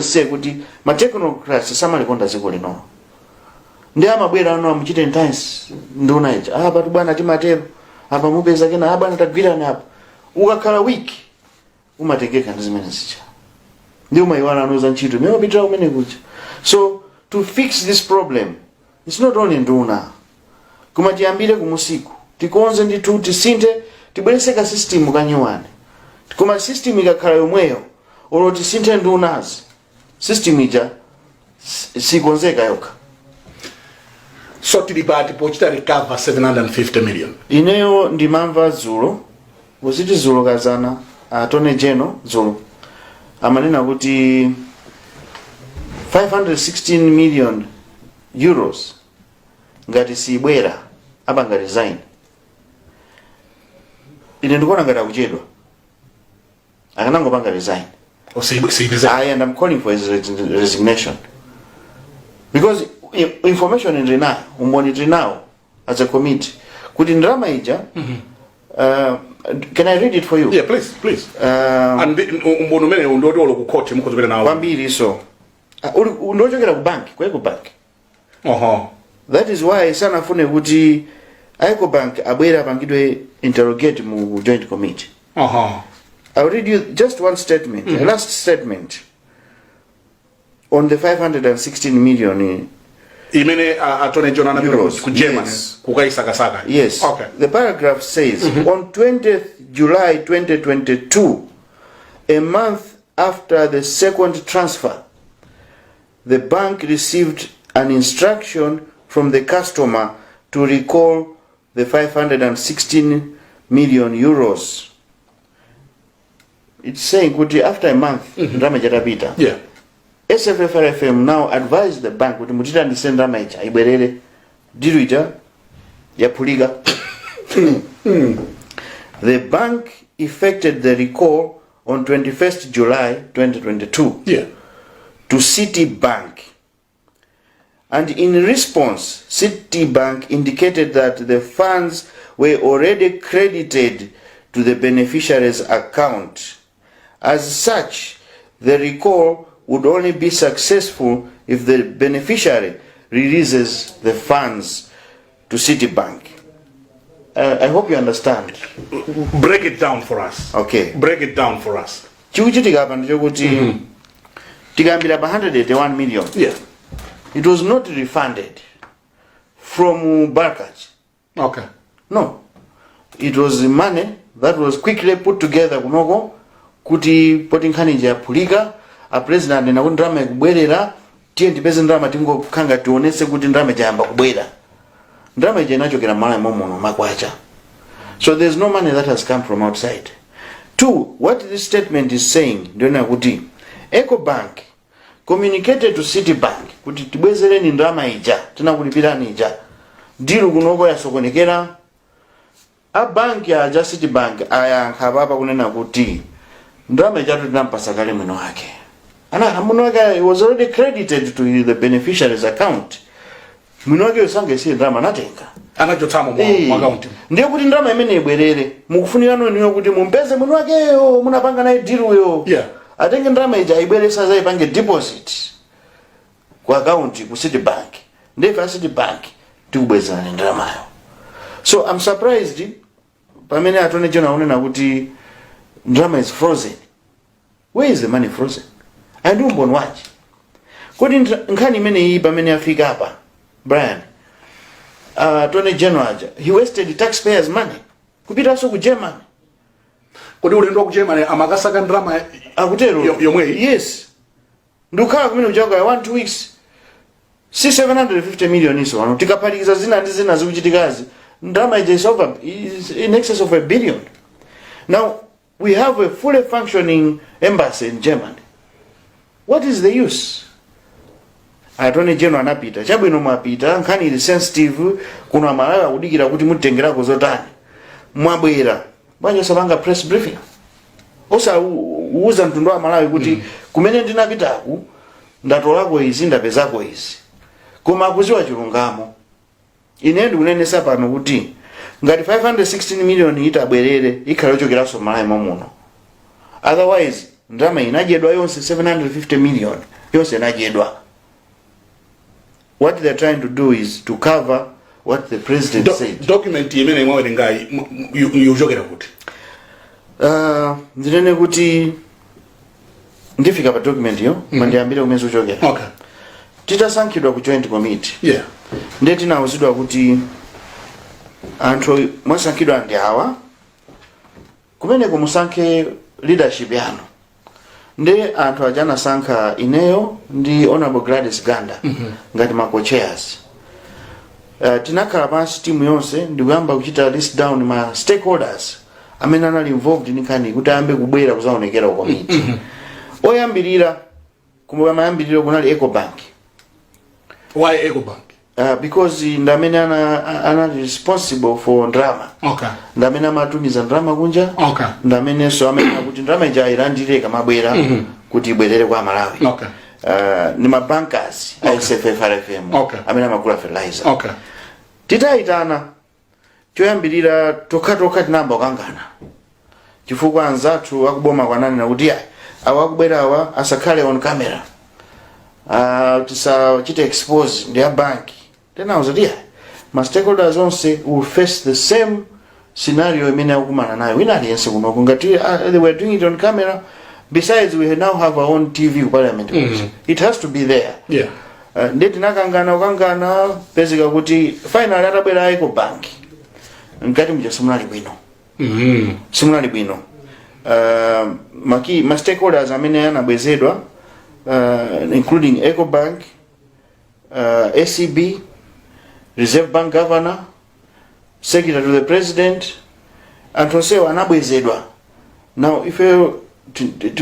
say kuti ma technocrats samalikonda dziko lino ndi amabwera ano amuchite nthansi nduna ija apa bwana timatero apa mupeza kena apa bwana tagwirana apa ukakhala wiki umatengeka ndi zimene zicha ndi umayiwana anoza ntchito memo pitira umene kucha. So to fix this problem it's not only nduna koma tiyambire kumusiku tikonze ndithu tisinthe tibwereseka system kanyiwane koma system ikakhala yomweyo olo tisinthe ndunazi system ija sikonzeka yokha. So tilibati pochita recover 750 million. Ineyo ndimamva Zulu waziti Zulu kazana Attorney General Zulu amanena kuti 516 million euros ngati sibwera abanga resign. Ine ndikuona ngati akuchedwa akanango banga resign. And I'm calling for his resignation because information in now, monitor now as a committee. Could in drama ija? Can I read it for you? Yeah, please. And mbonomene undodolo ku court mukozobera nawo. Kwambiri so. Undochokera ku bank, ku bank. That is why sana fune kuti Eco Bank abwera bangidwe interrogate mu joint committee. I'll read you just one statement, a last statement on the 516 million Attorney General euros. Yes. Okay. The paragraph says, on 20th July 2022, a month after the second transfer, the bank received an instruction from the customer to recall the 516 million euros. It's saying after a month, yeah. SFFRFM now advised the bank kuti mutita ndisenda maicha ibwerere diru ita ya puliga. The bank effected the recall on 21st July 2022 to Citibank, and in response Citibank indicated that the funds were already credited to the beneficiary's account. As such, the recall would only be successful if the beneficiary releases the funds to Citibank. I hope you understand. Break it down for us. Okay. Break it down for us. Chikuchitika hapa ndicho kuti tikambira 181 million. Yeah. It was not refunded from Barkach. Okay. No. It was money that was quickly put together kunoko kuti poti nkhani ya pulika a president na kuti ndrama ikubwerera tiye ndipeze ndrama tingokanga tionese kuti ndrama ijayamba kubwera. Ndrama ija inachokera Malawi momono makwacha. So there's no money that has come from outside. Two, what this statement is saying ndiona kuti Eco Bank communicated to Citibank kuti tibwezereni ndrama ija tinakulipirani ija diru kunoko yasokonekera a bank ya Citibank ayankha papa kunena kuti ndrama ija tinampasa kale mwino wake. It was already credited to the beneficiary's account. Mwinoke usange si ndrama natenga. Anachotama mu account. Ndiyo kuti ndrama imene ibwerere. Mukufunika niyo kuti mumpeze mwinokeyo munapanga naye deal yo. Yeah. Atenge ndrama ija ibweresa za ipange deposit ku account ku Citibank. Ndiye Citibank tikubweza ndrama yo. So I'm surprised pamene Attorney General unena kuti ndrama is frozen. Where is the money frozen? I don't want watch. Kodi nkhani imene iyi pamene afika hapa Brian Attorney General he wasted taxpayers money kupita so ku Germany. Kodi ulendo ku Germany amakasaka ndrama akutero yomwe. Yes. Ndukhala kumene ujaga 1-2 weeks. 750 million iso wano tikapalikiza zina ndi zina zikuchitikazi ndrama ija is in excess of $1 billion. Now we have a fully functioning embassy in Germany. What is the use? Attorney General anapita chabwino mwapita nkhani ili sensitive kuna Malawi akudikira kuti mutengerako zotani mwabwera bwanjo sabanga press briefing osa uuza mtundu wa Malawi kuti kumene ndinapitaku ndatolako izi ndapezako izi koma akuziwa chilungamo. Ine ndikunenesa pano kuti ngati 516 million itabwerere ikhala yochokeraso Malawi momuno. Otherwise ndrama inajedwa yonse 750 million yonse inajedwa. What they're trying to do is to cover what the president said. Document yemene mwawe ngai yujogera kuti ndinene kuti ndifika pa document yo mandiambire kumene uchokera. Okay. Titasankhidwa ku joint committee. Yeah. Ndiye tinawuzidwa kuti anthu mwasankhidwa ndi awa kumene kumusankhe leadership yanu. Ndiye anthu ajana sankha ineyo ndi Honorable Gladys Ganda ngati ma co-chairs. Tinakhala pansi timu yonse ndikuyamba kuchita list down ma stakeholders amene anali involved in nkhani kuti ayambe kubwera kuzaonekera ku committee. Oyambirira kumayambirira kunali Ecobank. Why Ecobank? Because ndamene ana responsible for drama. Okay. Ndamene amatumiza drama kunja. Okay. Ndamene so amene kuti drama ija ilandire kamabwera kuti ibwerere kwa Malawi. Okay. Ni ma bankers ISFF RFM. Okay. Amene amakula fertilizer. Okay. Titaitana choyambirira toka tinamba kangana. Chifukwa anzathu akuboma kwa nani na kuti awakubwera awa asakhale on camera. Tisachite expose their bank. Then I was like, my stakeholders onse will face the same scenario imene akumana nayo. We not yense kuno kungati they were doing it on camera. Besides, we now have our own TV parliament. It has to be there. Yeah. Ndeti nakangana pezeka kuti finally atabwera Ecobank. Ngati mja simulali bwino. Simulali bwino. Ma stakeholders amene anabwezedwa including Ecobank, ACB, Reserve Bank Governor, Secretary to the President, and Tosewa anabwezedwa. Now if you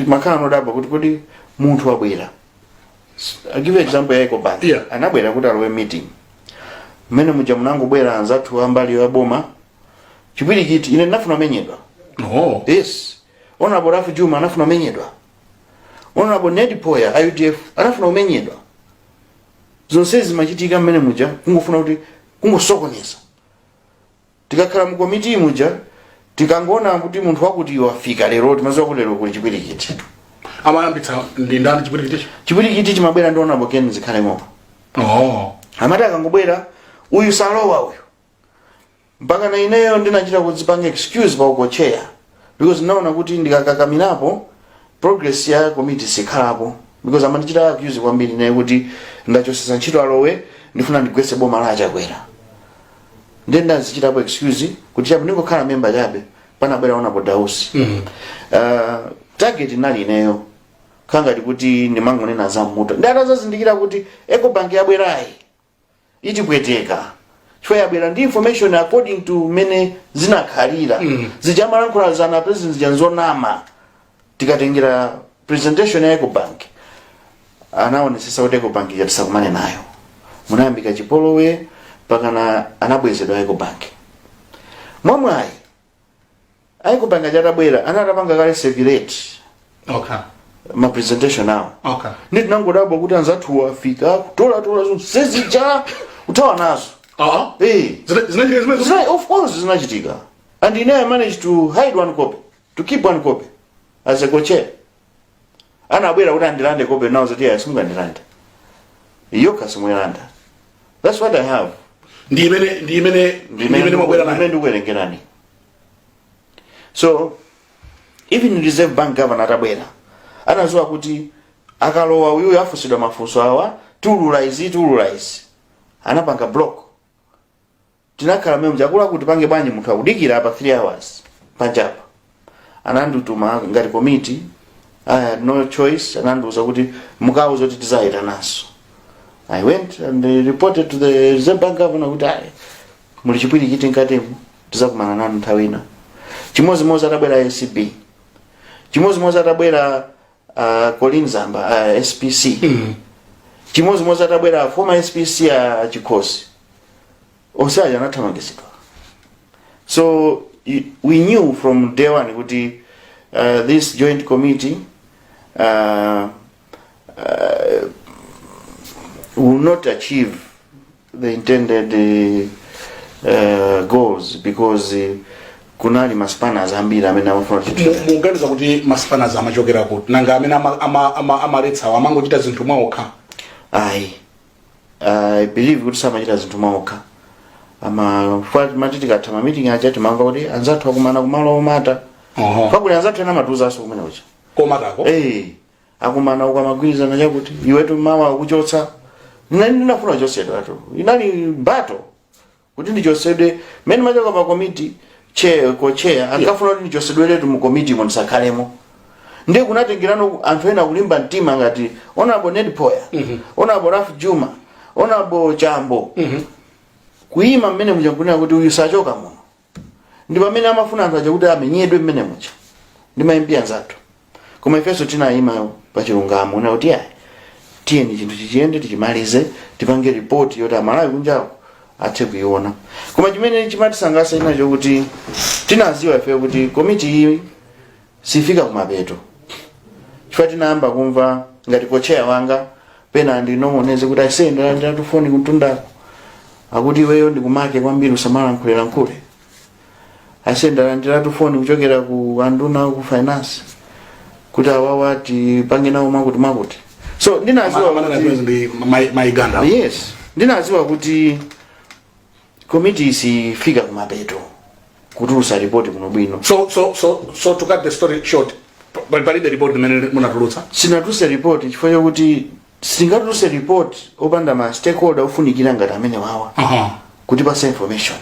makano daba kuti muntu wabwera. I'll give you an example ya Ecobank. Yeah. Anabwera kuti alowe meeting. Mene muja munango bwera anzathu ambali wa boma. Chipiri kiti ine nafuna menyedwa. Oh. Yes. Honorable Rafu Juma anafuna menyedwa. Honorable Nedi Poya IUDF anafuna umenyedwa. Zonse zimachitika mmene muja kungofuna kuti kungosokoneza. Tikakhala mu committee muja tikangona kuti munthu wakuti wafika lero timaziwa kuti lero kuli chipiri kiti. Amayambitsa ndi ndani chipiri kiti? Chipiri kiti chimabwera ndi Honorable Ken Zikhalemo. Oh. Amati akangobwera uyu salowa uyu. Mpaka na ineyo ndinachita kudzipanga excuse pa ukocheya. Because naona kuti ndikakakaminapo progress ya committee sikhalapo. Because amanichita accuse kwambiri naye kuti ndachosesa ntchito alowe ndifuna ndigwetse boma la achakwera. Then ndazichitapo excuse kuti chapo ndingokhala member chabe panabwera Honorable Dausi. Target nali ineyo kanga kuti ndimangonena za muto. Ndatazazindikira kuti Ecobank yabwerayi ichipweteka. Chifukwa yabwera ndi information according to mene zinakhalira. Zijamalankhula zana president janzonama. Tikatengera presentation ya Ecobank. Anaonesesa kuti Ecobank yatisakumane nayo. Munayambika chipolowe pakana anabwezedwa Ecobank. Mwamwayi Ecobank ajatabwera anatapanga kale circulate. Okay. Ma presentation now. Okay. Nditi nangodabwa kuti anzathu wafika kutola zonse zija utawa nazo. Of course zinachitika. And I managed to hide one copy, to keep one copy as a co-chair. Anabwera kuti andilande copy now zati asimungandilande. Yoka simwelanda. That's what I have. Ndimene mabwera nayo. Ndikuwerengerani. So even Reserve Bank Governor atabwera anazowa kuti akalowa uyu afusidwa mafunso awa tululaizi anapanga block. Tinakhala memu jakula kuti pange bwanji munthu akudikira apa 3 hours panjapa. Anandutuma ngati committee. I had no choice. Ananduza kuti mukauzo kuti tizaita naso. I went and reported to the Reserve Bank Governor kuti muli chipwiri kiti nkatemu tizakumana nanu nthawi ina. Chimodzimodzi atabwera ACB. Chimodzimodzi atabwera Colin Zamba SPC. Chimodzimodzi atabwera former SPC ya Chikosi. Osaja anathamangitsidwa. So we knew from day one kuti this joint committee will not achieve the intended goals because kunali maspanners ambiri amene amafuna chithu muganiza kuti maspanners amachokera kuti nanga amene amaletsa amangochita zinthu mwaokha. I believe kuti samachita zinthu mwaokha matiti katha meeting aja timamva kuti anzathu akumana kumalo omata pakuli anzathu ena matuzaso kumene ucha komatako akumana ukamagwirizana chakuti iwetu mama akuchotsa ndinafuna chosedwa atu inali bato kuti ndichosedwe mene machoka pa committee chair akafuna kuti ndichosedweretu mu committee mo ndisakhalemo ndiye kunatengerano anthu ena kulimba mtima ngati onabo Ned Poya onabo Raf Juma onabo Chambo kuima mmene mujankunena kuti uyu sachoka muno ndi pamene amafuna anthu acha kuti amenyedwe mmene mucha ndi mayimbi anzathu koma ifeso tinayima pa chilungamo na kuti tiyeni chinthu chichiyende tichimalize tipange report yoti Malawi kunjako athe kuiona koma chimene chimatisangasa inacho kuti tinaziwa ife kuti committee iyi sifika kumapeto chifukwa tinayamba kumva ngati kocheya wanga pena ndinomoneze kuti asenda ndatufoni kuntundako akuti iweyo ndikumake kwambiri usamalankhulira nkhule asenda ndatufoni kuchokera ku anduna ku finance kuti awawati pangena uma kuti so ndinaziwa kuti maiganda yes ndinaziwa kuti committee sifika kumapeto kutulusa report kuno bwino so to cut the story short palibe report imene munatulutsa sinatuluse report chifukwa chokuti singatuluse report opanda ma stakeholder ofunikira ngati amene wawa kuti pasa information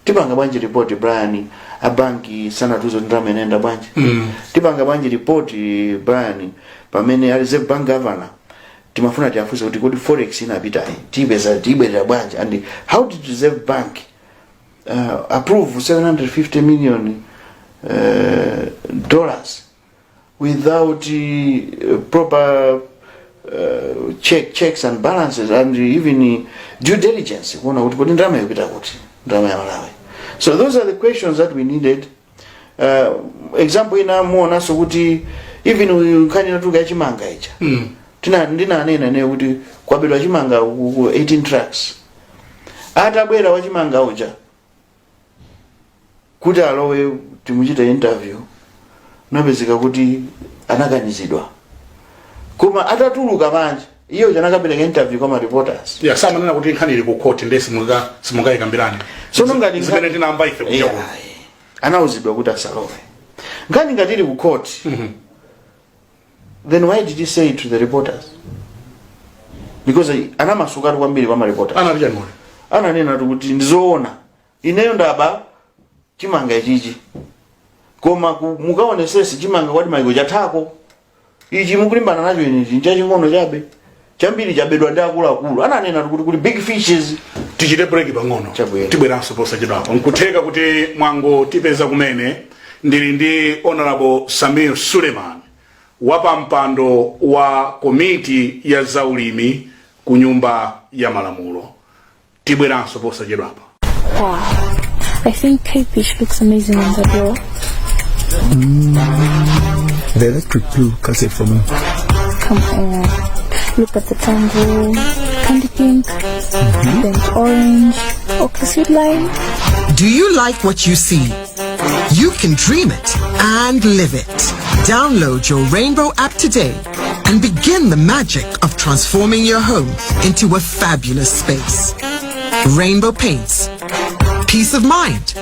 tipanga bwanji report Brian abanki sanatuzo ndalama inaenda bwanji tipanga bwanji report Brian pamene alize bank governor timafuna tiafuze kuti kodi forex inapita tibeza bwanji and how did Reserve Bank approve 750 million dollars without proper checks and balances and even due diligence kuona kuti kodi ndalama yopita kuti ndalama ya Malawi. So those are the questions that we needed. Example ina muona so kuti even ukanina tuka chimanga icha ndina anena kuti kwabedwa chimanga 18 trucks atabwera wachimanga uja kuti alowe timuchita interview napezeka kuti anakanizidwa koma atatuluka manje iyo janakapereka interview kama reporters sama nena kuti nkhani ili ku court ndesi simunga ikambirani so ngati zimene tinamba ife kuja ku anauzidwa kuti asalowe ngani ngati ili ku court then why did you say it to the reporters? Because anamasuka kwambiri kwa reporters ananena kuti ndizoona ineyo ndaba chimanga ichichi koma mukaone sesi chimanga kwati maiko chathako ichi mukulimbana nacho ine chinchaching'ono chabe chambiri chabedwa ndi akuluakulu ananena kuti kuli big fishes tichite break pang'ono tibweranso posachedwapo nkutheka kuti mwango tipeza kumene ndili ndi Honorable Samir Suleman wapa mpando wa komiti ya zaulimi ku nyumba ya malamulo tibweranso posachedwapo. Wow, I think cabbage looks amazing on the door. The electric blue cuts it for me. Come on, look at the tango, candy pink, burnt orange, ochre sweet lime. Do you like what you see? You can dream it and live it. Download your Rainbow app today and begin the magic of transforming your home into a fabulous space. Rainbow Paints. Peace of mind.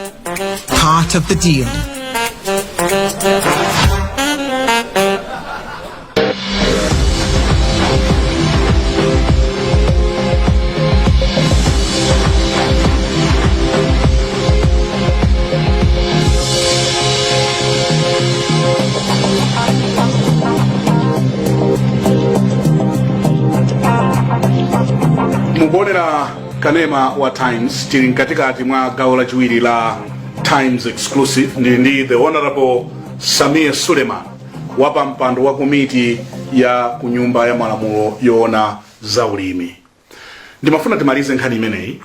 Part of the deal. Mubonera kanema wa Times tili katikati mwa gawo la chiwiri la Times Exclusive ndi the Honorable Samir Suleman wapa mpando wa komiti ya kunyumba ya malamulo yoona zaulimi. Ndimafuna timalize nkhani imeneyi.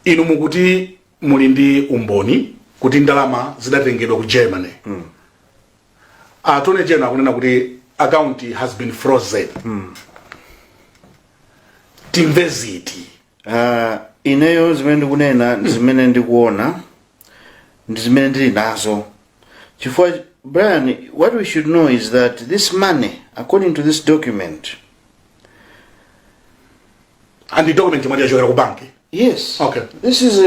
Inu mukuti muli ndi umboni kuti ndalama zidatengedwa ku Germany. Attorney General akunena kuti account has been frozen. Timveziti ineyo zimene ndikunena zimene ndikuona ndizimene ndili nazo. Chifukwa Brian, what we should know is that this money, according to this document, and the document you made ku bank. yes. Okay. This is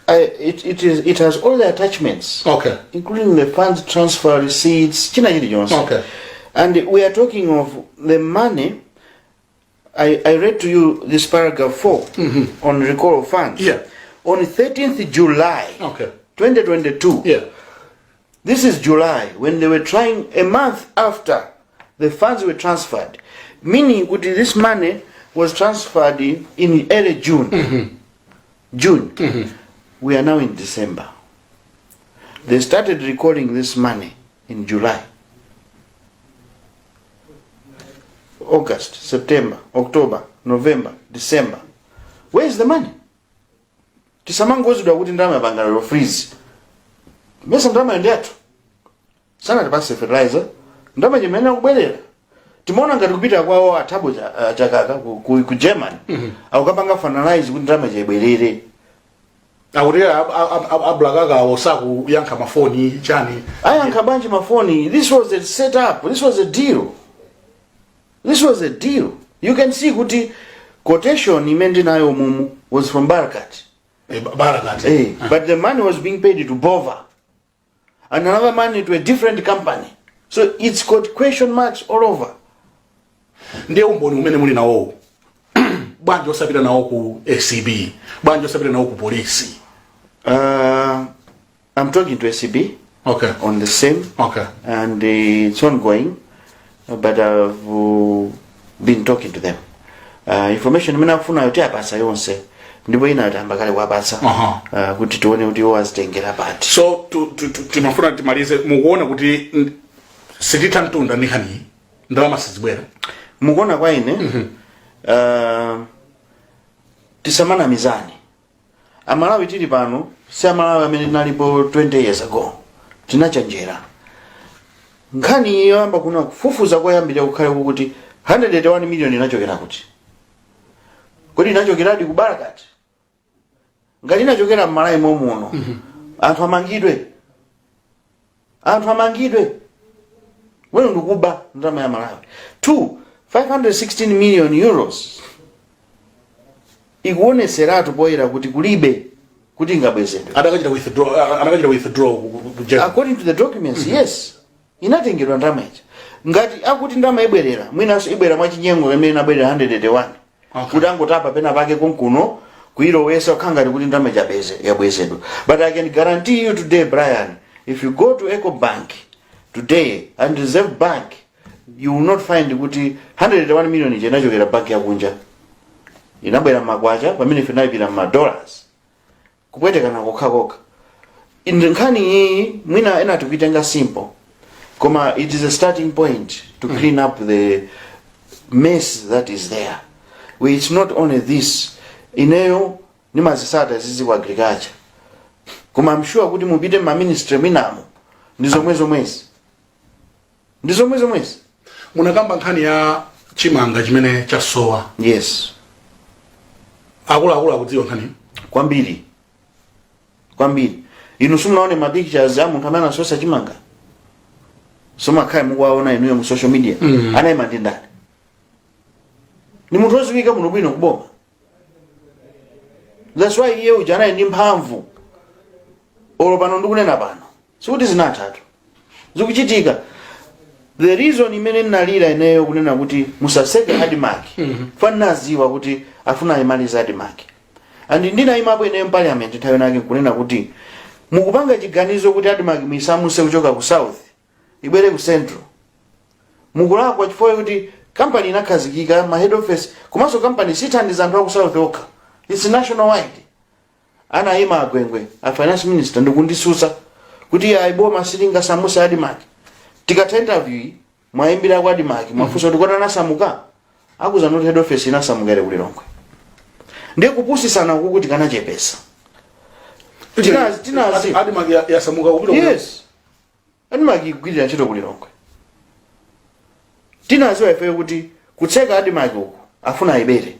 it has all the attachments. Okay. Including the fund transfer receipts. Okay. And we are talking of the money. I read to you this paragraph 4 on recall of funds. Yeah. On 13th July 2022. Yeah. This is July, when they were trying, a month after the funds were transferred. Meaning this money was transferred in early June. June. We are now in December. They started recording this money in July. August, September, October, November, December. Where is the money? Tisamangozi kuti ndama bangalo freeze. Mesa ndama yendetu. Sana tipase fertilizer. Ndama jimena kubelera. Timona ngati kupita kwao atabo chakaka ku Germany. Au kapanga finalize kuti ndama jibelere. Ablagaga osaku yanka mafoni chani. Ayanka banji mafoni. This was a setup. This was a deal. This was a deal. You can see kuti quotation imendi nayo mumu was from Barakat. Barakat. But the money was being paid to Bova. And another money to a different company. So it's got question marks all over. Ndiye umboni umene muli nawo. Bwanjo sabira nawo ku SCB. Bwanjo sabira nawo ku polisi. I'm talking to SCB. Okay. On the same. Okay. And it's ongoing. But I've been talking to them. Information mina kufuna yote apasa yonse. Ndipo ina atambakale wapasa. Kuti tuone kuti wazitengera pati. So tunafuna timalize mukuona kuti sitita ntunda nihani ndalama sizibwera. Mukuona kwa ine tisamana mizani. Amalawi tili pano si Amalawi amene nalipo 20 years ago. Tinachanjera. Nkhani iyo amba kuna kufufuza kwa yambira kukhale kuti 181 million inachokera kuti. Kodi inachokera ku Barakat. Ngati inachokera Malawi momuno. Anthu amangidwe. Weno ndikuba ndama ya Malawi. 516 million euros. Ikuoneseratu poera kuti kulibe kuti ngabwezedwe. Adakachita withdraw. According to the documents, yes. Inatengedwa ndama ichi. Ngati akuti ndama ibwerera, mwinaso ibwera mwachinyengo imene inabwerera 181. Kuti angotapa pena pake konkuno kuilowesa khangati kuti ndama yabwezedwa. But I can guarantee you today, Brian, if you go to Eco Bank today and Reserve Bank, you will not find kuti 181 million inachokera bank ya kunja. Inabwera magwacha pamene finaibira $. Kupwetekana kokha. Nkhani iyi mwina ena tukitenga simple. Koma it is a starting point to clean up the mess that is there. It's not only this. Ineyo ni mazisata zizi kwa agriculture. Koma I'm sure kuti mupite ma ministry minamo. Ndizo mwezi. Munakamba nkhani ya chimanga chimene chasowa. Yes. Akula akudziwa nkhani. Kwambiri. Inu simunaone ma pictures amu kamera sosa chimanga. Soma kai muwaona inuyo mu social media. Anaima ndindani. Ni munthu ozwika muno bwino kuboma. That's why iye ujana ndi mphamvu. Olo pano ndikunena pano. Sikuti zinatatu. Zikuchitika. The reason imene nalira ineyo kunena kuti musaseke hard mark. Fana ziwa kuti afuna imaliza hard mark. And ndina imapo ineyo parliament nthawi nake kunena kuti mukupanga chiganizo kuti hard mark misamuse kuchoka ku south. Ibere ku central. Mukulakwa chifukwa kuti company inakhazikika ma head office komanso company sithandiza anthu aku south okha. It's national wide. Ana ima agwengwe a finance minister ndikundisusa kuti aiboma silinga samusa adimaki. Tikata interview mwaimbira kwa adimaki mafuso tikona nasamuka akuza not head office inasamuka ile kulilongwe. Ndiye kupusisana kuti kana chepesa. Tinazi adimaki yasamuka kulilongwe. Yes. Adimaki kugirira ntchito kulilongwe. Tinaziwa ife kuti kutseka adimaki uku afuna ibere.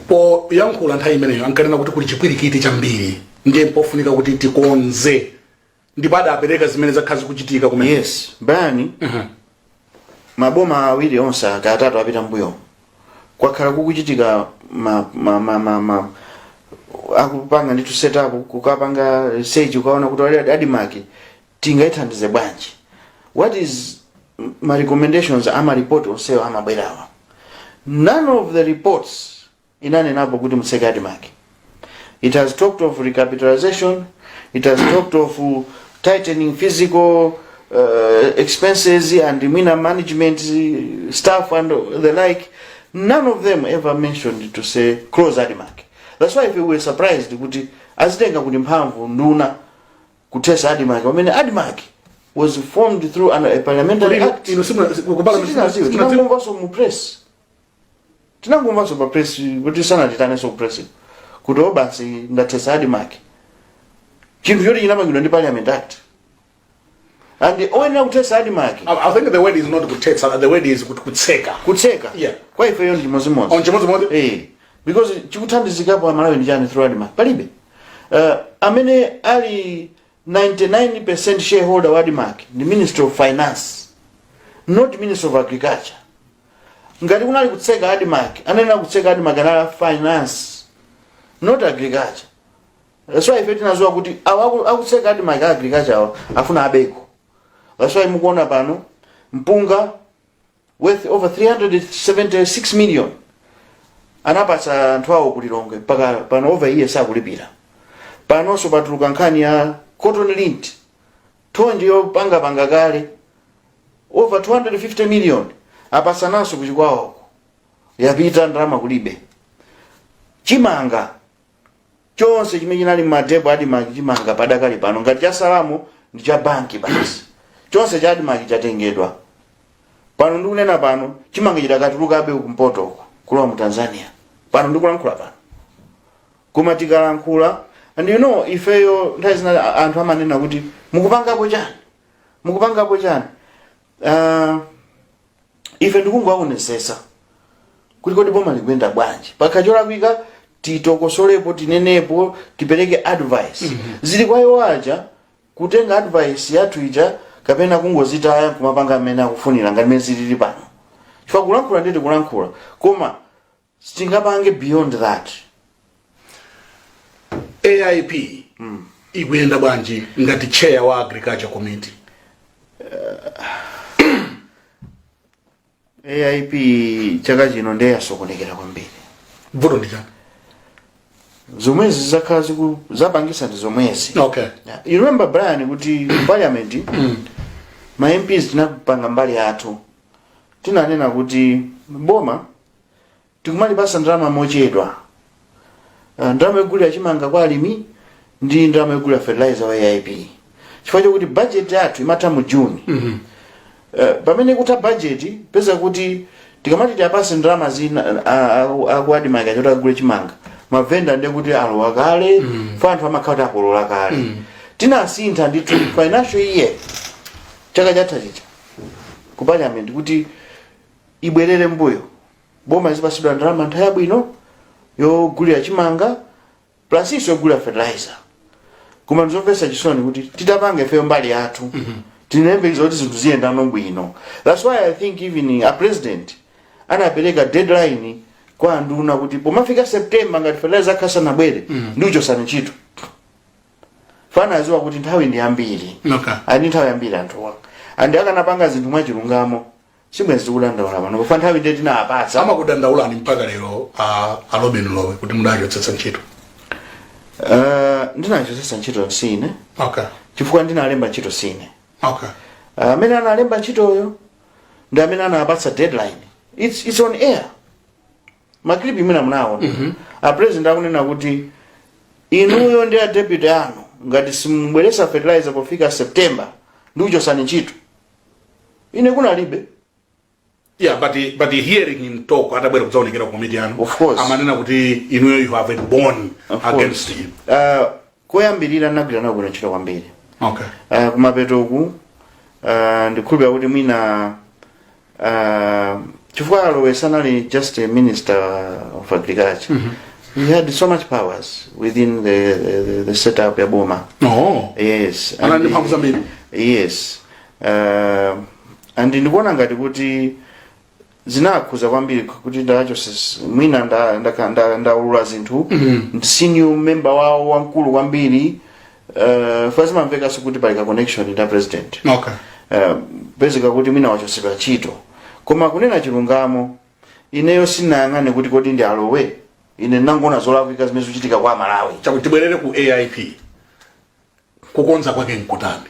po yankhula nthawi imeneyo ankanena kuti kuli chipwirikiti chambiri ndiye pofunika kuti tikonze ndipo adapereka zimene zakhazi kuchitika kumene. Yes, bani maboma awiri onse akatatu apita mbuyo kwakhala kukuchitika akupanga nditu set up kukapanga research ukaona kuti wale adimaki tingaithandize bwanji. What is my recommendations ama report onseyo amabwerawa. None of the reports inanenapo kuti museke adimaki. It has talked of recapitalization, it has talked of tightening physical expenses and management staff and the like. None of them ever mentioned to say close Adimak. That's why if we were surprised kuti azitenga kuti mphamvu nduna kutesa Adimak. I mean Adimak was formed through a parliamentary act. Tinangomva so mu press. Tinangomva so pa press kuti sana titane so press. Kuti obasi ndatesa Adimak. Chinthu choti chinamangidwa ndi parliament act. And the only kutesa Adimak. I think the word is not kutesa, the word is kutseka. Kutseka. Yeah. Kwa ife yondi chimodzimodzi. On chimodzimodzi? Because chikuthandizikapo Malawi ndi chani through Adimak. Palibe. Amene ali 99% shareholder wa Adimak, the Minister of Finance, not Minister of Agriculture. Ngati kunali kutseka Adimak, anena kutseka Adimak anala finance, not agriculture. That's why ife tinazowa kuti akutseka Adimak agriculture afuna abeko. That's why mukuona pano mpunga worth over 376 million anapasa anthu awo kulilongwe paka pano over years akulipira. Pano so patuluka nkhani ya cotton lint tonje yopanga kale over 250 million apasanaso kuchikwawo yapita ndalama kulibe. Chimanga chonse chimene chinali m'madebo Adimak chimanga padakali pano ngati cha Salamo ndi cha banki basi. Chonse cha Adimak chatengedwa. Pano ndikunena pano chimanga chidakatulukabe kumpoto uko kulowa mu Tanzania. Pano ndikulankhula pano. Koma tikalankhula and you know ifeyo nthawi zina anthu amanena kuti mukupangapo chani. Mukupangapo chani. Ife ndikungowaonesesa kuti kodi boma likwenda bwanji. Pakachola kuika titokosolepo tinenepo tipereke advice. Zili kwa iwo aja kutenga advice yathu ija kapena kungozitaya kumapanga amene akufunira ngati mene zilili pano. Chifukwa kulankhula nditi kulankhula koma sitingapange beyond that. AIP ikuyenda bwanji ngati chair wa agriculture committee. AIP chaka chino ndiye yasokonekera kwambiri. Vuto ndi chani? Zomwezi zakhala zapangisa ndi zomwezi. Okay. You remember Brian kuti parliament ma MPs tinapanga mbali athu. Tinanena kuti boma tikumalipasa ndalama mochedwa. Ndalama yogulira chimanga kwa alimi ndi ndalama yogulira fertilizer wa AIP. Chifukwa chokuti budget yathu imatha mu June. Pamene kuta budget pesa kuti tikamati tipase ndalama zina aku Adimak achota kugula chimanga. Mavenda ndiye kuti alowa kale fanthu amakhala akolola kale. Tinasintha ndi financial year chaka chatha chicha ku parliament kuti ibwerere mbuyo. Boma zipasidwa ndalama nthawi yabwino yogulira chimanga plus iso yogulira fertilizer. Koma nzomvetsa chisoni kuti titapanga ifeyo mbali yathu. Tinembekiza kuti zinthu ziyenda bwino. That's why I think even a president anapereka deadline kwa nduna kuti pomafika September ngati fertilizer kasana bwere ndicho sana ntchito. Fana aziwa kuti nthawi ndi yambiri. Okay. Ani nthawi yambiri anthu wanga. Andi akanapanga zinthu mwachilungamo. Simwenzi kudandaula pano. Kufa nthawi ndi tinapatsa. Ama kudandaula ni mpaka lero alobeni lowe kuti mudachotsetsa ntchito. Ndinachotsetsa ntchito sine. Okay. Chifukwa ndinalemba ntchito sine. Okay. Amene analemba ntchitoyo ndi amene anapatsa deadline. It's on air. Maklipi mwina mnawo. A president akunena kuti inuyo ndi a deputy anu ngati simbweresa fertilizer pofika September ndicho sani ntchito. Ine kunalibe. Yeah, but the hearing him talk atabwera kudzaonekera ku committee anu. Of course. Amanena kuti inuyo you have been born against him. Koyambirira nagwira nawo bwino ntchito kwambiri. Okay. Kumapeto ku ndikhulupirira kuti mwina chifukwa Alowe sanali just a minister of agriculture. He had so much powers within the setup ya boma. Oh. Yes. Yes. And ndikuona ngati kuti zinakuza kwambiri kuti ndacho mwina ndaulula zinthu senior member wao wamkulu kwambiri first mamveka sikuti palika connection na president. Okay. Basically kuti mwina wachosedwa chito koma kunena chilungamo ineyo sinayang'ane kuti kodi ndi Alowe ine nangona zolakwika zimene zichitika kwa Malawi chakutibwerere ku AIP kukonza kwake nkutani.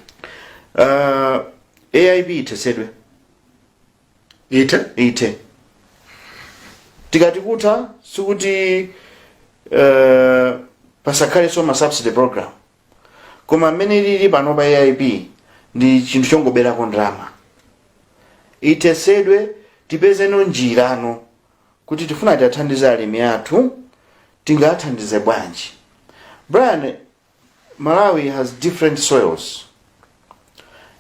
AIP itesedwe ite tikati kuta sikuti pasakhale so ma subsidy program koma mmene lili pano pa AIP ndi chinthu chongoberako ndalama itesedwe tipeze njirano kuti tifuna tiathandize alimi athu tingathandize bwanji. Brian, Malawi has different soils.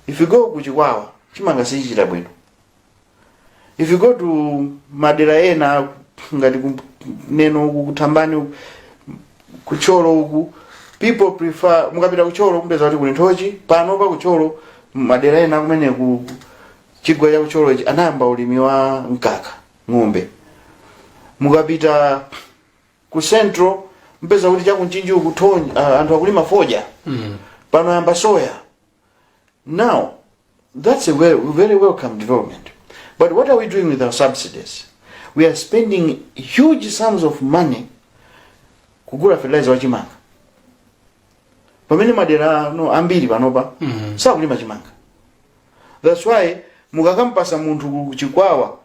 If you go kuchikwawa chimanga sichita bwino. If you go to madera ena ngati neno kuthambani kucholo uku, people prefer mukapita kucholo kumpeza kuti kuli nthochi pano pa kucholo madera ena kumene ku chigwa cha kucholo ichi anayamba ulimi wa mkaka ng'ombe. Mukapita ku central mpeza kuti chakunchinji ukuthonyi anthu akulima foja pano yamba soya. Now that's a very welcome development. But what are we doing with our subsidies? We are spending huge sums of money kugula fertilizer wa chimanga. Pamene madera no ambiri panopa sakulima chimanga. That's why mukakampasa munthu kuchikwawa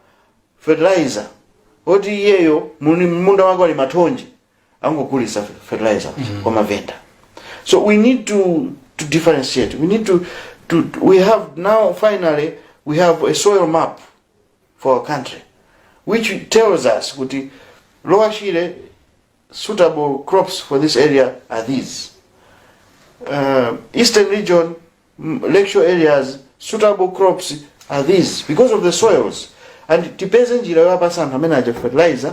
fertilizer oti yeyo munda wako ali mathonji angogulisa fertilizer kwa mavenda. So we need to differentiate. We need we have now finally we have a soil map for our country which tells us kuti Lower Shire suitable crops for this area are these. Eastern region, lakeshore areas, suitable crops are these because of the soils. And tipeze njira yapasa anthu amene aja fertilizer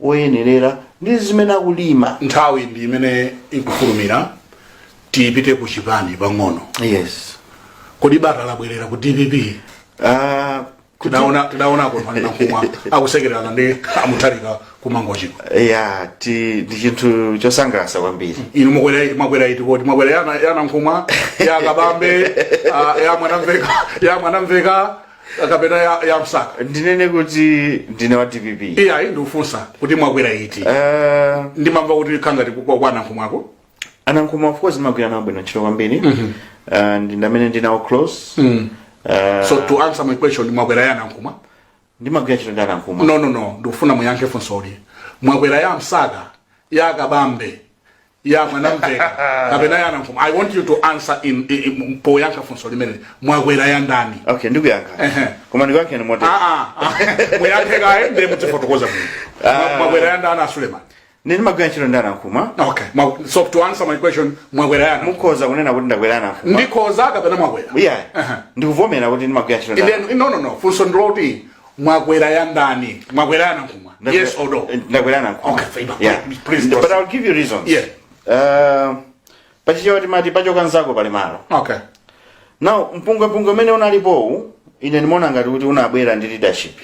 oyenerera ndi zimene akulima. Nthawi ndi imene ikufulumira tipite ku chipani pang'ono. Yes. Kodi bata labwerera ku DPP. Tidaona ko pano kumwa akusekerana ndi amutalika kumangochiko. Yeah, ndi chinthu chosangalatsa kwambiri. Inu mwakwera iti kodi mwakwera yana nkumwa ya kabambe ya mwanamveka akapeta ya msaka. Ndinene kuti ndine wa DPP. Iya ndi ufunsa kuti mwakwera iti. Ndimamva kuti khangati kwa anankumwako. Anankumwa of course magwira nawo bwino ntchito kwambiri. And ndamene ndinawo close. So to answer my question, mwakwera ya anankumwa? Ndimagwira ntchito ndi anankumwa. No. Ndikufuna muyankhe funsoli. Mwakwera ya msaka ya kabambe ya mwanamveka kapena ya anankumwa. I want you to answer in po yankha funsoli mene. Mwakwera ya ndani. Okay, ndikuyankha. Koma ndikuyankhe ni moto. Muyankhe kae ndi mutifotokoza bwino. Mwakwera ya ndani Suleman. Ndimagwira ntchito ndi anankumwa. Okay. So to answer my question, mwakwera ya mukhoza kunena kuti ndakwera anankumwa. Ndikhoza kapena mwakwera? Yeah. Ndikuvomera kuti ndimagwira ntchito ndi. No. Funso ndiloti mwakwera ya ndani. Mwakwera ya anankumwa. Yes or no? Ndakwera anankumwa. Okay, yeah. Please. But I'll give you reasons. Yeah. Pachicho timati pachoka nzako pali malo. Okay. Now mpunga mene unalipo ine nimeona ngati kuti unabwera ndi leadership.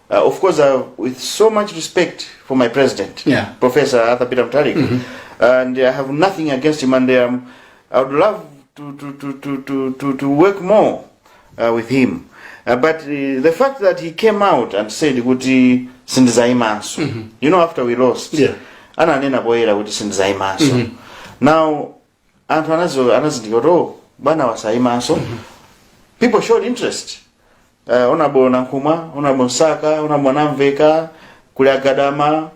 Of course, with so much respect for my president, Professor Arthur Peter Mutharika, and I have nothing against him, and I would love to work more with him. But the fact that he came out and said kuti sindizaimanso, you know, after we lost, ananena poera kuti sindizaimanso. Now, anthu anazindikira bana wasaimanso. People showed interest. Onabo Nankumwa, onabo Nsaka, onabo Namveka, kuli Agadama,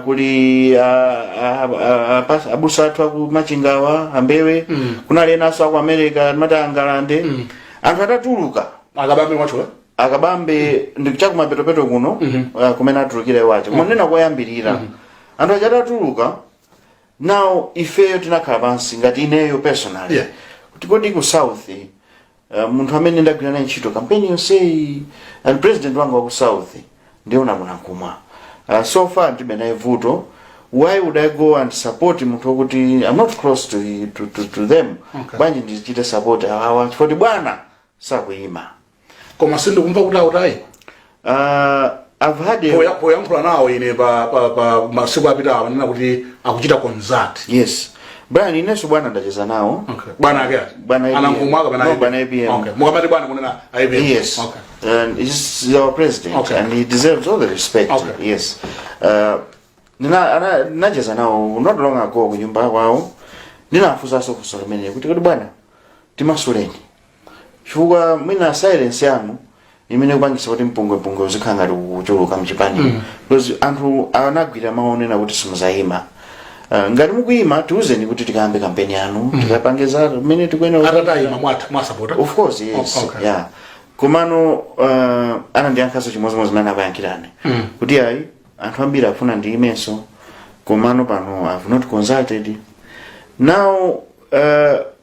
kuli Abusatwa ku Machingawa, Ambewe, kuna lenaso ku America, mata Angalande. Anthu atatuluka. Akabambe mwacho? Akabambe ndikuchaku mapetopeto kuno, kumene atulukire wacho. Kumanena koyambirira. Anthu atatuluka. Now ifeyo tinakhala pansi ngati ineyo personally. Kuti kodi ku South munthu amene ndagwira naye ntchito campaign yonse and president wanga wa ku south ndiona munankumwa so far ndibe naye vuto. Why would I go and support munthu wokuti I'm not close to them? Banje ndichite support chifoti bwana sakuyima. Koma sindikumva kuti autayi. I've had poyankhula nawo ine pa masiku apita amanena kuti akuchita concert. Yes. Bwana ineso bwana ndacheza nawo. Okay. Bwana ake. Bwana anangumwaka bwana IBM. Okay. Mukamati bwana kunena IBM. Yes. Okay. And he's our president. Okay. And he deserves all the respect. Okay. Yes. Nacheza nawo not long ago ku nyumba kwawo. Ndinafusa so kusolemene kuti bwana timasuleni. Chifukwa mwina silence yanu imene kupangisa kuti mpungwe uzikhanga kuchuluka mchipani. Because anthu anagwira maonena kuti simuzayima. Ngati mukuyima tiuzeni kuti tikambe campaign yanu tikapangeza mene tikwena atataima mwa support. Of course, yes. Okay. Yeah. Komano anandiyankhaso chimozimozi mana abayankirane kuti ayi anthu ambiri afuna ndi imenso komano pano I've not consulted. Now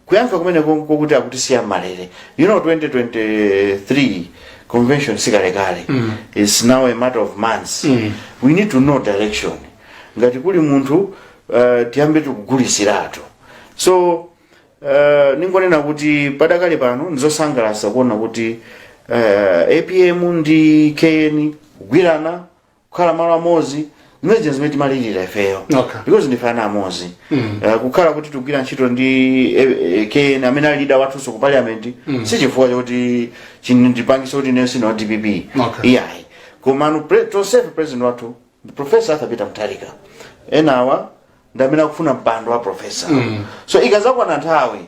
kuyankha kumene kokuti akutisiya malere. 2023 convention sikalekale is now a matter of months. We need to know direction. Ngati kuli munthu tiyambe tikugulisiratu. So ningonena kuti padakali pano nzosangalatsa kuona kuti APM ndi KN kugwirana kukhala malo amodzi zimene zimene timalirira ifeyo. Okay. Because ndifana amodzi. Kukhala kuti tugwira ntchito ndi KN amene ali leader wathu ku parliament si chifukwa choti chindipangiso kuti nensi no DPP. Okay. Iyayi. Komano to president wathu Professor Peter Mutharika enawa ndamena kufuna mpando wa professor. So ikazakwana nthawi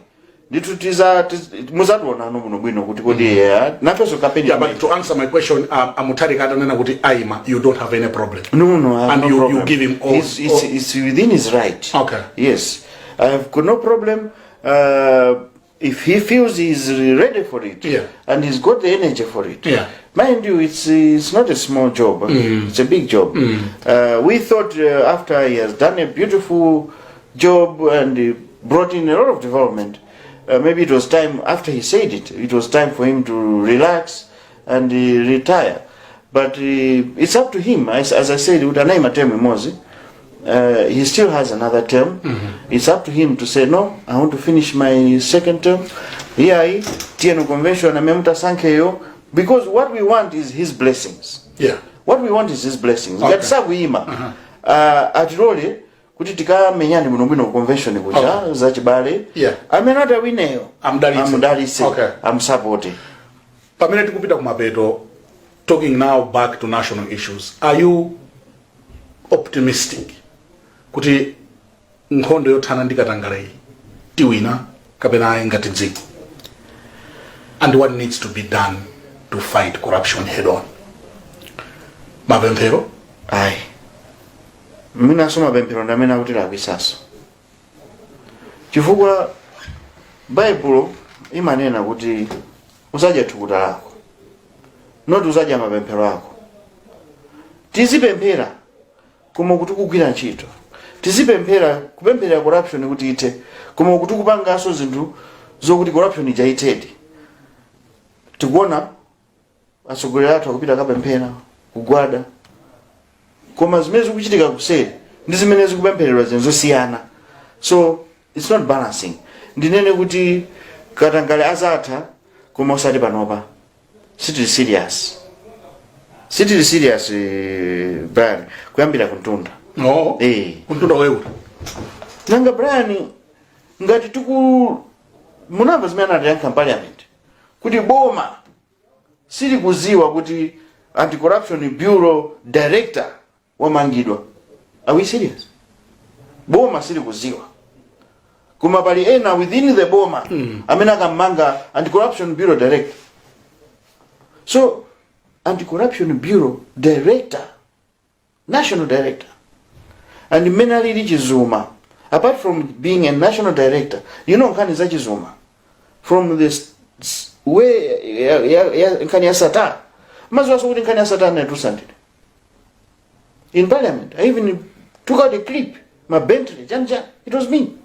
nditutiza muzatuona no bwino kuti kodi nafeso campaign. Yeah, but to answer my question, Mutharika atanena kuti aima you don't have any problem. No, I have and no you problem. You give him all. It's within his right. Okay. Yes, I have got no problem. If he feels he's ready for it, yeah, and he's got the energy for it, yeah. Mind you, it's not a small job. It's a big job. We thought after he has done a beautiful job and brought in a lot of development, maybe it was time, after he said it was time for him to relax and retire. But it's up to him. As I said, he still has another term. It's up to him to say, no, I want to finish my second term. Here, TNO Convention, because what we want is his blessings. Yeah. What we want is his blessings. Okay. Atirole kuti tikamenyane muno convention kuja zachibale. Yeah. Amenata wineyo. Amdalise. Okay. Amsupport. Pamene tikupita kumapeto, talking now back to national issues. Are you optimistic kuti nkhondo yothana ndikatangale tiwina kapena ngati dziko? And what needs to be done to fight corruption head on? Mapemphero? Aye. Mina soma mapemphero ndamena kuti lakwisaso. Chifukwa Bible imanena kuti usadya thukuta lako. Not usadya mapemphero ako. Tizipemphera koma kuti kugwira ntchito. Tizipemphera kupemphera corruption kuti ite koma kuti kupangaso zinthu zokuti corruption ijaitedi. Tikuona atsogoleri athu akupita kapemphera kugwada koma zimene zikuchitika kuseri ndi zimene zikupempheredwa zosiyana. So it's not balancing. Ndinene kuti katangale azatha koma usati panopa. Sitili serious. Brian kuyambira kuntunda. No. Kuntunda wewe. Nanga Brian ngati munamva zimene anayankha parliament kuti boma sili kuziwa kuti anti-corruption bureau director wamangidwa. Are we serious? Boma sili kuziwa. Kuma pali ena within the boma amene akamanga anti-corruption bureau director. So anti-corruption bureau director, national director, and menali Chizuma, apart from being a national director, nkani za Chizuma from this way nkani ya sata mazo kuti nkani ya sata na tusandile in parliament. I even took out a clip, my Bentley, it was me.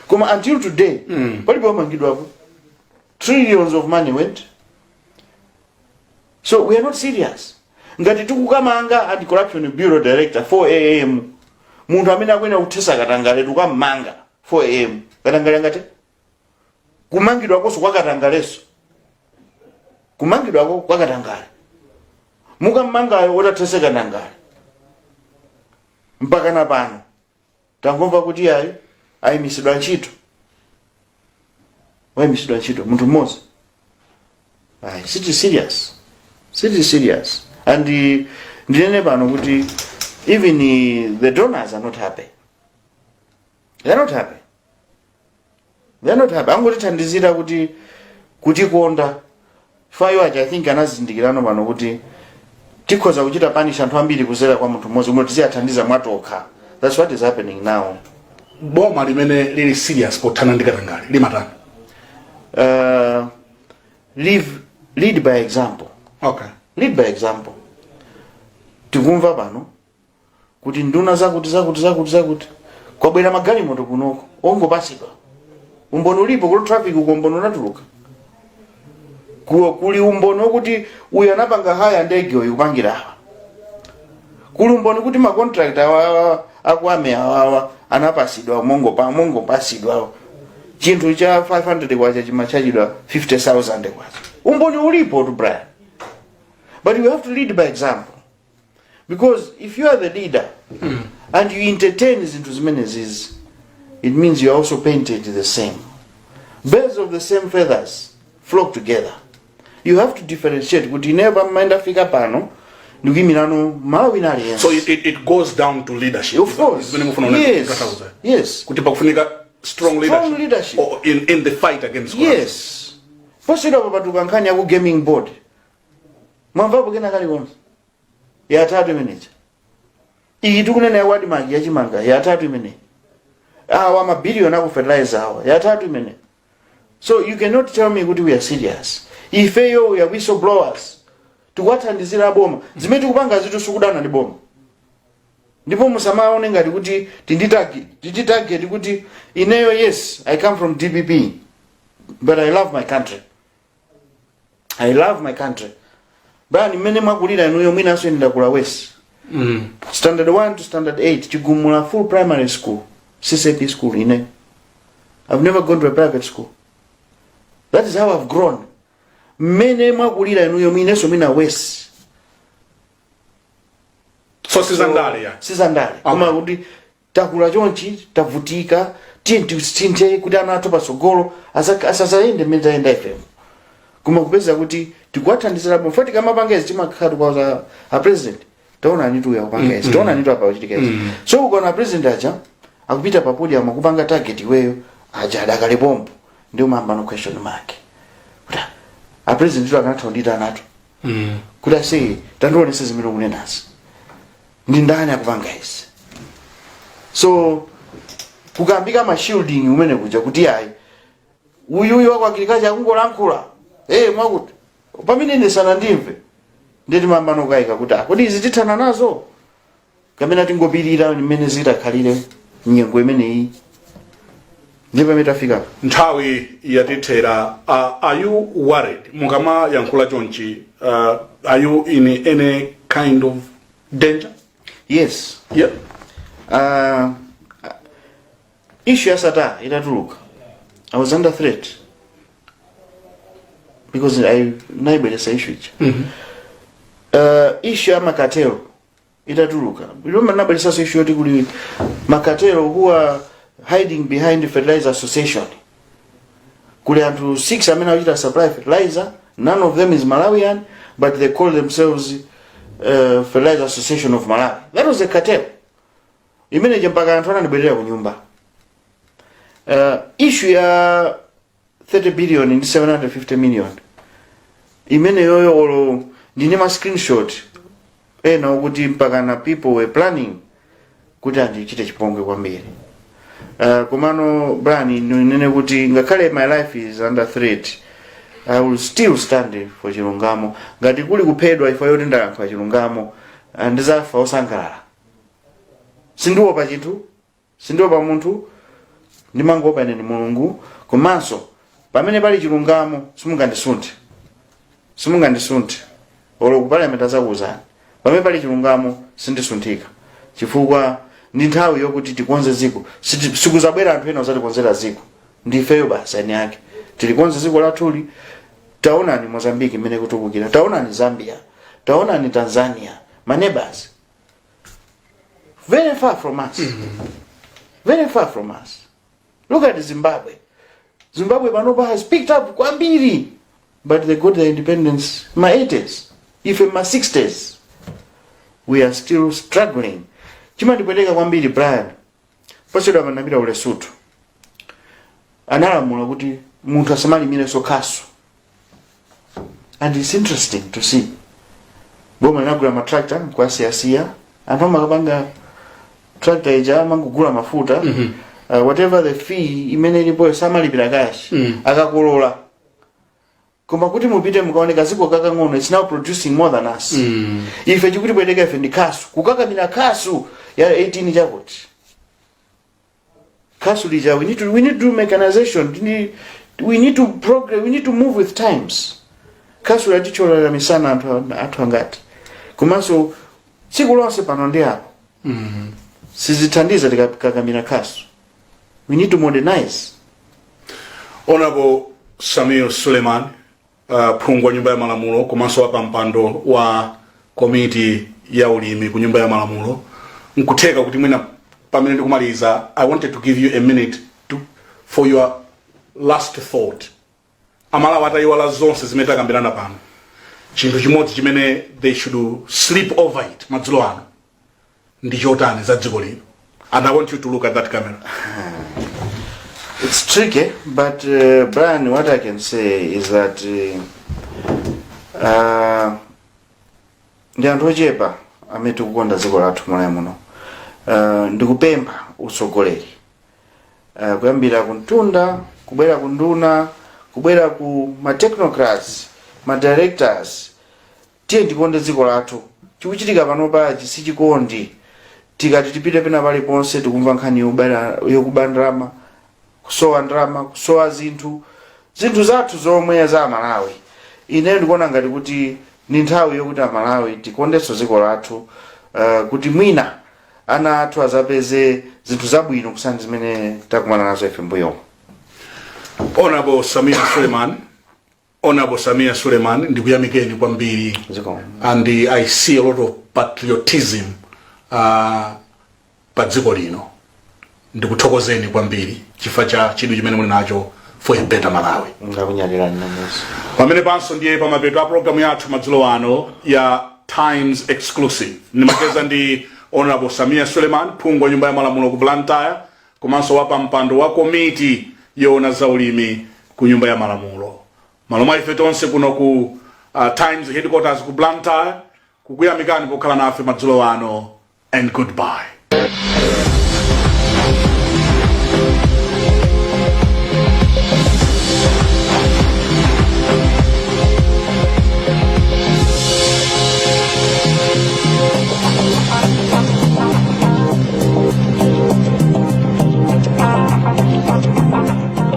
Kuma until today, palipo mangidwa hapo. trillions of money went. So we are not serious. Ngati tukukamanga anti-corruption bureau director 4 am munthu amene akwena kuthesa katangale tukamanga 4 am katangale ngati kumangidwa koso kwa katangaleso kumangidwa kwa katangale mukamangayo otathese katangale mpaka na pano tangomva kuti ayimisidwa ntchito wayimisidwa ntchito munthu mmodzi. City serious and ndinene pano kuti even the donors are not happy. They're not happy. Angotithandizira kuti konda fayo aja I think anazindikirano pano kuti tikhoza kuchita punish anthu ambiri kuzera kwa munthu mmodzi umwe tiziyathandiza mwatokha. That's what is happening now. Boma limene lili serious pothana ndi katangale limatani? Lead by example. Okay. Lead by example. Tikumva pano kuti nduna zakuti kwabwera magalimoto kunoko ongopasidwa umbono ulipo kuti traffic ukombono unatuluka kuli umbono kuti uyu anapanga haya ndege uyu kupangira awa kuli umbono kuti ma contract akwame awa anapasidwa mongo pasidwa chinthu cha 500 kwacha chimachajidwa 50,000 kwacha umbono ulipo to Brian. But you have to lead by example. Because if you are the leader and you entertain into as many as is, it means you are also painted the same. Birds of the same feathers flock together. You have to differentiate. Kuti never mind Africa pano, ndugimirano Malawi nali. So it goes down to leadership. Of course. Yes. Kuti pakufunika strong leadership. Or in the fight against corruption. Yes. Posida babatuka nkhani ya ku gaming board. Mwamvapo kena kali konse. Ya 3 minutes. Iyi tukunena ya wadi magi ya chimanga ya 3 minutes. Awa mabilioni aku fertilizer awa ya 3 minutes. So you cannot tell me kuti we are serious. Ifeyo we are whistleblowers. Tukwathandizira boma. Zimene tikupanga zitu sukudana ndi boma. Ndipo musamaone ngati kuti tinditageti kuti ineyo yes I come from DPP but I love my country. Bani mene makulira inuyo mwina aso ndakula wesi. Standard 1 to standard 8 chigumula full primary school CCP school ine. I've never gone to a private school. That is how I've grown. Mene makulira inuyo mwina aso mwina wesi. So sizandale ya? Sizandale. Kuma kuti takula chonchi tavutika tinthe kuti ana atopa sogolo asasayende meza enda FM. Kuma kupeza kuti tikwathandizira mufati kama pangezi chimakhatu kwa a president taona nitu ya pangezi taona nitu apa uchitikeza so ukona president aja akupita pa podium akupanga target weyo aja adakale bombo ndio mamba no question mark kuta a president akanatondita nato kuda sei tandone sezimiro kunenazi ndi ndani akupanga izi so kukambika ma shielding umene kuja kuti ayi uyu wako agriculture akungolankhula mwakuti pamene ndesana ndimve ndeti mambano kaika kuti kodi izi tithana nazo kamena tingopirira mmene zitakhalire nyengo imene iyi ndipo metafika nthawi yatithera. Are you worried mukama yankhula chonchi? Are you in any kind of danger? Yes. Yeah. Issue asata itatuluka I was under threat because I naibelesa issue ichi. Issue ya makatero itatuluka. Iloma nabelesa issue yoti kuli makatero who are hiding behind the fertilizer association. Kuli antu 6 amena wajita supply fertilizer. None of them is Malawian, but they call themselves Fertilizer Association of Malawi. That was a cartel. Imene mpaka antu ananibelea kunyumba. Issue ya 30 billion in 750 million. Imene yoyo olo ndinema screenshot. Na kuti mpaka na people were planning kuti andichite chipongwe kwambiri. Komano brani nene kuti ngakhale my life is under threat. I will still stand for chilungamo. Ngati kuli kuphedwa ifa yoti ndayankha chilungamo ndizafa osangalala. Sindiwo pa chinthu, sindiwo pa munthu, ndimangopa ine ni Mulungu. Komanso pamene pali chilungamo simungandisunte olo ku parliament azakuwuzani pamene pali chilungamo sindisunthika chifukwa ndi nthawi yokuti tikonze ziko sikuzabwera anthu ena ozatikonzera ziko ndifeyo basi ani yake tilikonze ziko lathuli. Taonani Mozambique imene kutukukira, taonani Zambia, taonani Tanzania, my neighbors, very far from us. Very far from us. Look at Zimbabwe. Zimbabwe Manoba has picked up kwambiri, but they got their independence in my 80s, if in my 60s. We are still struggling. Chima ndipeleka kwambiri Brian. Pasodwa manapita ule Lesotho. Analamula kuti munthu asamalimire sokaso. And it's interesting to see. Boma linagula matractor kwa siasia. Anthu amakapanga tractor ija amangogula mafuta. Whatever the fee imene ilipo samalipira cash. Akakolola. Koma kuti mupite mukaoneka ziko kakang'ono, it's now producing more than us. Ife chikuti bweteka ife ndi kasu. Kukakamira kasu ya 18 chakuti. Kasu lija, we need to do mechanization. We need to progress. We need to move with times. Kasu la ticho la misana atu angati. Kumaso siku lonse pano ndi hapo. Sizitandiza tikakamira kasu. We need to modernize. Honorable Samir Suleman, phungu wa nyumba ya malamulo komanso wapa mpando wa komiti ya ulimi ku nyumba ya malamulo, nkutheka kuti mwina pamene ndikumaliza, I wanted to give you a minute for your last thought. Amalawi atayiwala zonse zimene takambirana pano, chinthu chimodzi chimene they should sleep over it madzulo ano ndi chotani za dziko lino. And I want you to look at that camera. It's tricky, but Brian, what I can say is that ndi anthu ochepa amene tikukonda dziko lathu Malawi muno. Ndikupempha usogoleri. Kuyambira kuntunda, kubwera kunduna, kubwera ku ma technocrats, ma directors, tiye tikonde dziko lathu. Chikuchitika pano pachi sichikondi. Tikati tipite pena pali ponse tikumva nkhani yokuba ndrama, kusowa ndrama, kusowa zinthu zathu zomwe za Malawi. Ine ndikuona ngati kuti ni nthawi yokuti Malawi tikondenso dziko lathu, kuti mwina ana athu azapeze zinthu zabwino kusiyana zimene takumana nazo ife mbuyo. Honorable Samir Suleman, ndikuyamikeni kwambiri. And I see a lot of patriotism pa dziko lino. Ndikuthokozeni kwambiri chifukwa cha chidwi chimene muli nacho for a better Malawi. Ngakunyalirani namusi. Pamene panso ndiye pamapeto a programu yathu madzulo ano ya Times Exclusive. Nimacheza ndi Honorable Samir Suleman, phungu wa nyumba ya malamulo ku Blantyre, komanso wapa mpando wa komiti yoona zaulimi ku nyumba ya malamulo. Malomwe ife tonse kuno ku Times headquarters ku Blantyre, kukuyamikani pokhala nafe madzulo ano, and goodbye.